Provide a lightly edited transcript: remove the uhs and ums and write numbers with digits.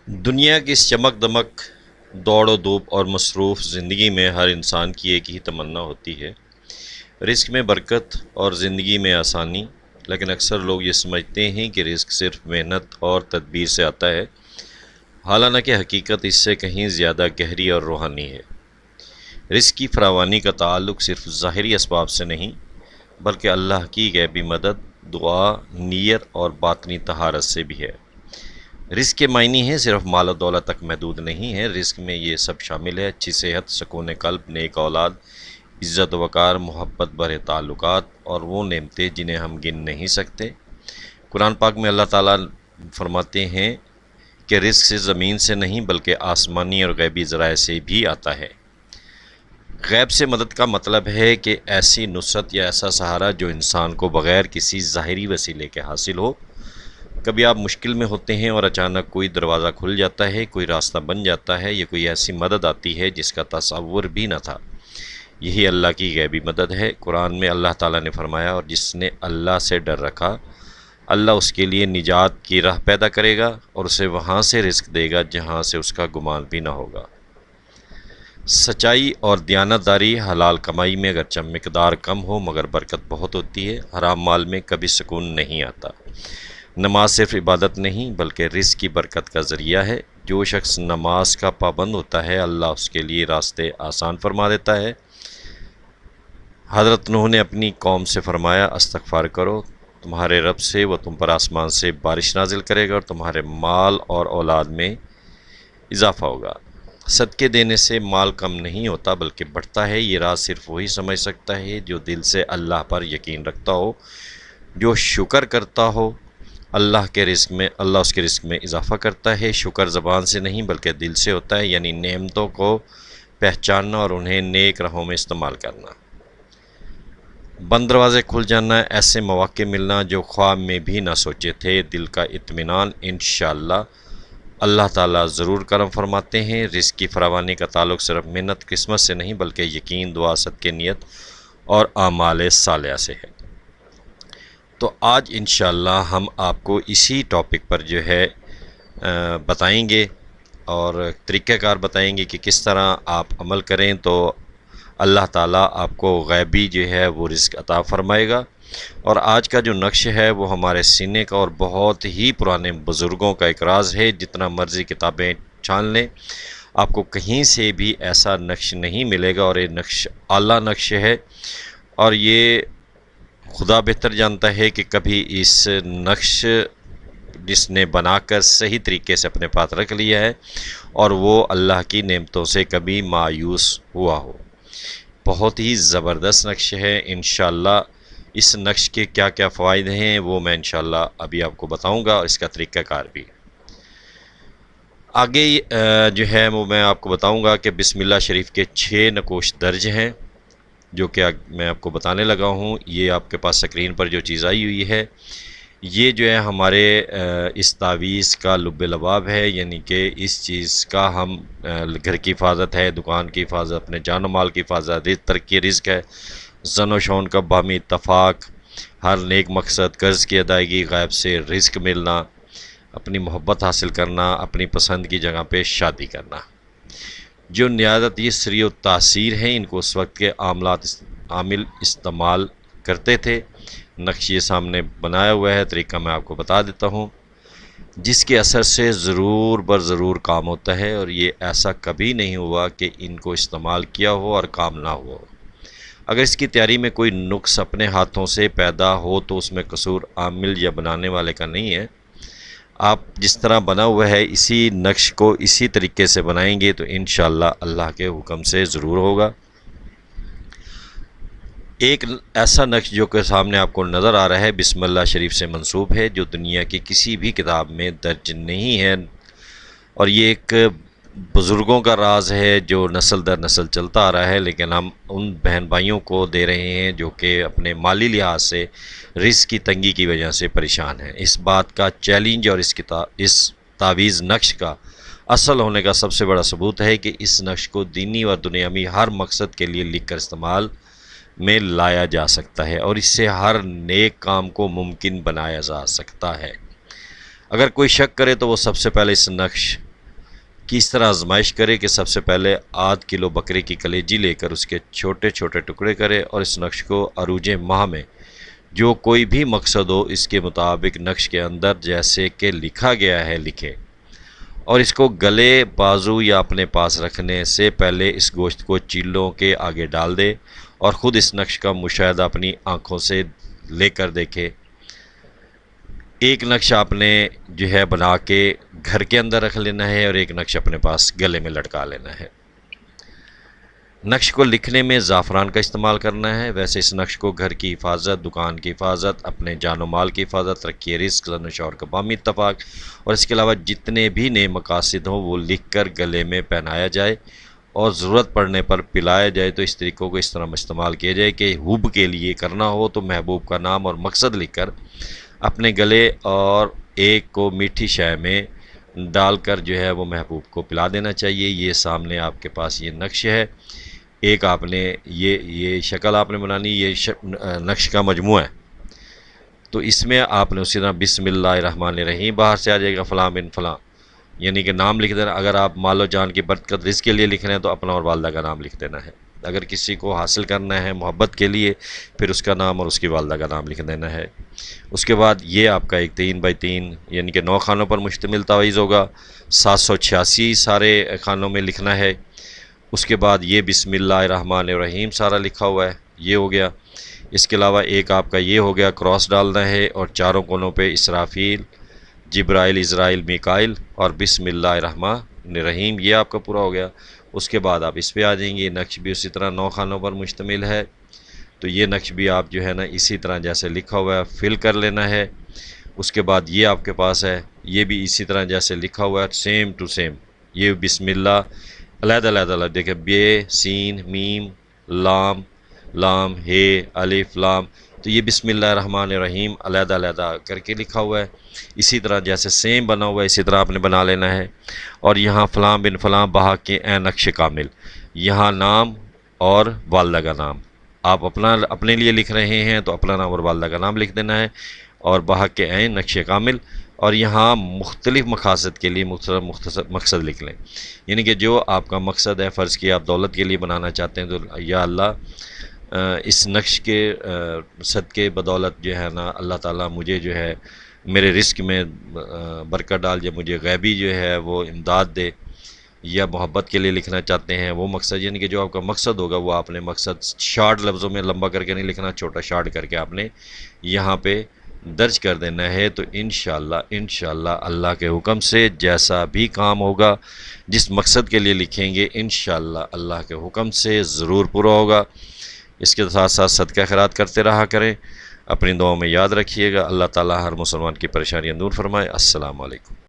دنیا کی اس چمک دمک، دوڑ و دھوپ اور مصروف زندگی میں ہر انسان کی ایک ہی تمنا ہوتی ہے: رزق میں برکت اور زندگی میں آسانی۔ لیکن اکثر لوگ یہ سمجھتے ہیں کہ رزق صرف محنت اور تدبیر سے آتا ہے، حالانکہ حقیقت اس سے کہیں زیادہ گہری اور روحانی ہے۔ رزق کی فراوانی کا تعلق صرف ظاہری اسباب سے نہیں، بلکہ اللہ کی غیبی مدد، دعا، نیت اور باطنی طہارت سے بھی ہے۔ رزق کے معنی ہیں صرف مال و دولت تک محدود نہیں ہے۔ رزق میں یہ سب شامل ہے: اچھی صحت، سکون قلب، نیک اولاد، عزت وقار، محبت بھرے تعلقات اور وہ نعمتیں جنہیں ہم گن نہیں سکتے۔ قرآن پاک میں اللہ تعالیٰ فرماتے ہیں کہ رزق سے زمین سے نہیں بلکہ آسمانی اور غیبی ذرائع سے بھی آتا ہے۔ غیب سے مدد کا مطلب ہے کہ ایسی نصرت یا ایسا سہارا جو انسان کو بغیر کسی ظاہری وسیلے کے حاصل ہو۔ کبھی آپ مشکل میں ہوتے ہیں اور اچانک کوئی دروازہ کھل جاتا ہے، کوئی راستہ بن جاتا ہے، یا کوئی ایسی مدد آتی ہے جس کا تصور بھی نہ تھا۔ یہی اللہ کی غیبی مدد ہے۔ قرآن میں اللہ تعالیٰ نے فرمایا، اور جس نے اللہ سے ڈر رکھا، اللہ اس کے لیے نجات کی راہ پیدا کرے گا اور اسے وہاں سے رزق دے گا جہاں سے اس کا گمان بھی نہ ہوگا۔ سچائی اور دیانتداری: حلال کمائی میں اگرچہ مقدار کم ہو مگر برکت بہت ہوتی ہے۔ حرام مال میں کبھی سکون نہیں آتا۔ نماز صرف عبادت نہیں بلکہ رزق کی برکت کا ذریعہ ہے۔ جو شخص نماز کا پابند ہوتا ہے، اللہ اس کے لیے راستے آسان فرما دیتا ہے۔ حضرت نوح نے اپنی قوم سے فرمایا، استغفار کرو تمہارے رب سے، وہ تم پر آسمان سے بارش نازل کرے گا اور تمہارے مال اور اولاد میں اضافہ ہوگا۔ صدقے دینے سے مال کم نہیں ہوتا بلکہ بڑھتا ہے۔ یہ راز صرف وہی سمجھ سکتا ہے جو دل سے اللہ پر یقین رکھتا ہو، جو شکر کرتا ہو۔ اللہ اس کے رزق میں اضافہ کرتا ہے۔ شکر زبان سے نہیں بلکہ دل سے ہوتا ہے، یعنی نعمتوں کو پہچاننا اور انہیں نیک راہوں میں استعمال کرنا۔ بند دروازے کھل جانا، ایسے مواقع ملنا جو خواب میں بھی نہ سوچے تھے، دل کا اطمینان: انشاءاللہ اللہ تعالیٰ ضرور کرم فرماتے ہیں۔ رزق کی فراوانی کا تعلق صرف محنت قسمت سے نہیں بلکہ یقین، دعا، صدقے، نیت اور اعمال صالحہ سے ہے۔ تو آج انشاءاللہ ہم آپ کو اسی ٹاپک پر بتائیں گے اور طریقہ کار بتائیں گے کہ کس طرح آپ عمل کریں تو اللہ تعالیٰ آپ کو غیبی وہ رزق عطا فرمائے گا۔ اور آج کا جو نقش ہے وہ ہمارے سینے کا اور بہت ہی پرانے بزرگوں کا ایک راز ہے۔ جتنا مرضی کتابیں چھان لیں، آپ کو کہیں سے بھی ایسا نقش نہیں ملے گا، اور یہ نقش اعلیٰ نقش ہے، اور یہ خدا بہتر جانتا ہے کہ کبھی اس نقش جس نے بنا کر صحیح طریقے سے اپنے پاس رکھ لیا ہے اور وہ اللہ کی نعمتوں سے کبھی مایوس ہوا ہو۔ بہت ہی زبردست نقش ہے۔ انشاءاللہ اس نقش کے کیا کیا فوائد ہیں وہ میں انشاءاللہ ابھی آپ کو بتاؤں گا، اور اس کا طریقہ کار بھی آگے وہ میں آپ کو بتاؤں گا کہ بسم اللہ شریف کے 6 نقوش درج ہیں جو کہ میں آپ کو بتانے لگا ہوں۔ یہ آپ کے پاس سکرین پر جو چیز آئی ہوئی ہے، یہ ہمارے اس تعویذ کا لب لباب ہے، یعنی کہ اس چیز کا ہم گھر کی حفاظت ہے، دکان کی حفاظت، اپنے جان و مال کی حفاظت، ترقی رزق ہے، زن و شون کا باہمی اتفاق، ہر نیک مقصد، قرض کی ادائیگی، غیب سے رزق ملنا، اپنی محبت حاصل کرنا، اپنی پسند کی جگہ پہ شادی کرنا۔ جو نہایت یہ سری و تاثیر ہیں، ان کو اس وقت کے عامل استعمال کرتے تھے۔ نقش یہ سامنے بنایا ہوا ہے، طریقہ میں آپ کو بتا دیتا ہوں، جس کے اثر سے ضرور بر ضرور کام ہوتا ہے، اور یہ ایسا کبھی نہیں ہوا کہ ان کو استعمال کیا ہو اور کام نہ ہوا ہو۔ اگر اس کی تیاری میں کوئی نقص اپنے ہاتھوں سے پیدا ہو تو اس میں قصور عامل یا بنانے والے کا نہیں ہے۔ آپ جس طرح بنا ہوا ہے اسی نقش کو اسی طریقے سے بنائیں گے تو انشاءاللہ اللہ کے حکم سے ضرور ہوگا۔ ایک ایسا نقش جو کہ سامنے آپ کو نظر آ رہا ہے، بسم اللہ شریف سے منسوب ہے، جو دنیا کی کسی بھی کتاب میں درج نہیں ہے، اور یہ ایک بزرگوں کا راز ہے جو نسل در نسل چلتا آ رہا ہے، لیکن ہم ان بہن بھائیوں کو دے رہے ہیں جو کہ اپنے مالی لحاظ سے رزق کی تنگی کی وجہ سے پریشان ہیں۔ اس بات کا چیلنج اور اس تعویذ نقش کا اصل ہونے کا سب سے بڑا ثبوت ہے کہ اس نقش کو دینی اور دنیاوی ہر مقصد کے لیے لکھ کر استعمال میں لایا جا سکتا ہے، اور اس سے ہر نیک کام کو ممکن بنایا جا سکتا ہے۔ اگر کوئی شک کرے تو وہ سب سے پہلے اس نقش کہ اس طرح آزمائش کرے کہ سب سے پہلے آدھ کلو بکرے کی کلیجی لے کر اس کے چھوٹے چھوٹے ٹکڑے کرے اور اس نقش کو عروج ماہ میں جو کوئی بھی مقصد ہو اس کے مطابق نقش کے اندر جیسے کہ لکھا گیا ہے لکھے، اور اس کو گلے، بازو یا اپنے پاس رکھنے سے پہلے اس گوشت کو چیلوں کے آگے ڈال دے اور خود اس نقش کا مشاہدہ اپنی آنکھوں سے لے کر دیکھے۔ ایک نقش آپ نے جو ہے بنا کے گھر کے اندر رکھ لینا ہے اور ایک نقش اپنے پاس گلے میں لٹکا لینا ہے۔ نقش کو لکھنے میں زعفران کا استعمال کرنا ہے۔ ویسے اس نقش کو گھر کی حفاظت، دکان کی حفاظت، اپنے جان و مال کی حفاظت، ترقی رزق، زن و شوہر کا باہمی اتفاق اور اس کے علاوہ جتنے بھی نیک مقاصد ہوں وہ لکھ کر گلے میں پہنایا جائے اور ضرورت پڑنے پر پلایا جائے۔ تو اس طریقوں کو اس طرح استعمال کیا جائے کہ حب کے لیے کرنا ہو تو محبوب کا نام اور مقصد لکھ کر اپنے گلے اور ایک کو میٹھی شے میں ڈال کر جو ہے وہ محبوب کو پلا دینا چاہیے۔ یہ سامنے آپ کے پاس یہ نقش ہے، ایک آپ نے یہ شکل آپ نے بنانی، یہ نقش کا مجموعہ ہے۔ تو اس میں آپ نے اسی طرح بسم اللہ الرحمن الرحیم باہر سے آ جائے گا، فلاں بن فلاں، یعنی کہ نام لکھ دینا۔ اگر آپ مال و جان کی برکت رزق کے لیے لکھ رہے ہیں تو اپنا اور والدہ کا نام لکھ دینا ہے۔ اگر کسی کو حاصل کرنا ہے محبت کے لیے پھر اس کا نام اور اس کی والدہ کا نام لکھ دینا ہے۔ اس کے بعد یہ آپ کا ایک 3x3 یعنی کہ 9 خانوں پر مشتمل تعویذ ہوگا، 786 سارے خانوں میں لکھنا ہے۔ اس کے بعد یہ بسم اللہ الرحمن الرحیم سارا لکھا ہوا ہے، یہ ہو گیا۔ اس کے علاوہ ایک آپ کا یہ ہو گیا، کراس ڈالنا ہے اور چاروں کونوں پہ اسرافیل، جبرائیل، اسرائیل، میکائیل اور بسم اللہ الرحمن الرحیم، یہ آپ کا پورا ہو گیا۔ اس کے بعد آپ اس پہ آ جائیں گے، یہ نقش بھی اسی طرح 9 خانوں پر مشتمل ہے، تو یہ نقش بھی آپ جو ہے نا اسی طرح جیسے لکھا ہوا ہے فل کر لینا ہے۔ اس کے بعد یہ آپ کے پاس ہے، یہ بھی اسی طرح جیسے لکھا ہوا ہے سیم ٹو سیم، یہ بسم اللہ علیحدہ علیحدہ دیکھیں، بے، سین، میم، لام، لام، ہے، الف، لام، تو یہ بسم اللہ الرحمن الرحیم علیحدہ علیحدہ کر کے لکھا ہوا ہے۔ اسی طرح جیسے سیم بنا ہوا ہے اسی طرح آپ نے بنا لینا ہے۔ اور یہاں فلاں بن فلاں بحق کے اے نقش کامل، یہاں نام اور والدہ کا نام، آپ اپنے لیے لکھ رہے ہیں تو اپنا نام اور والدہ کا نام لکھ دینا ہے، اور بحق کے اے نقش کامل، اور یہاں مختلف مقاصد کے لیے مختصر مقصد لکھ لیں، یعنی کہ جو آپ کا مقصد ہے، فرض کیا آپ دولت کے لیے بنانا چاہتے ہیں تو یا اللہ اس نقش کے صدقے بدولت جو ہے نا اللہ تعالیٰ مجھے جو ہے میرے رزق میں برکت ڈال، یا مجھے غیبی جو ہے وہ امداد دے، یا محبت کے لیے لکھنا چاہتے ہیں وہ مقصد، یعنی کہ جو آپ کا مقصد ہوگا وہ آپ نے مقصد شارٹ لفظوں میں لمبا کر کے نہیں لکھنا، چھوٹا شارٹ کر کے آپ نے یہاں پہ درج کر دینا ہے۔ تو انشاءاللہ اللہ کے حکم سے جیسا بھی کام ہوگا جس مقصد کے لیے لکھیں گے انشاءاللہ اللہ کے حکم سے ضرور پورا ہوگا۔ اس کے ساتھ ساتھ صدقہ خیرات کرتے رہا کریں، اپنی دعاؤں میں یاد رکھیے گا۔ اللہ تعالیٰ ہر مسلمان کی پریشانیاں دور فرمائے۔ السلام علیکم۔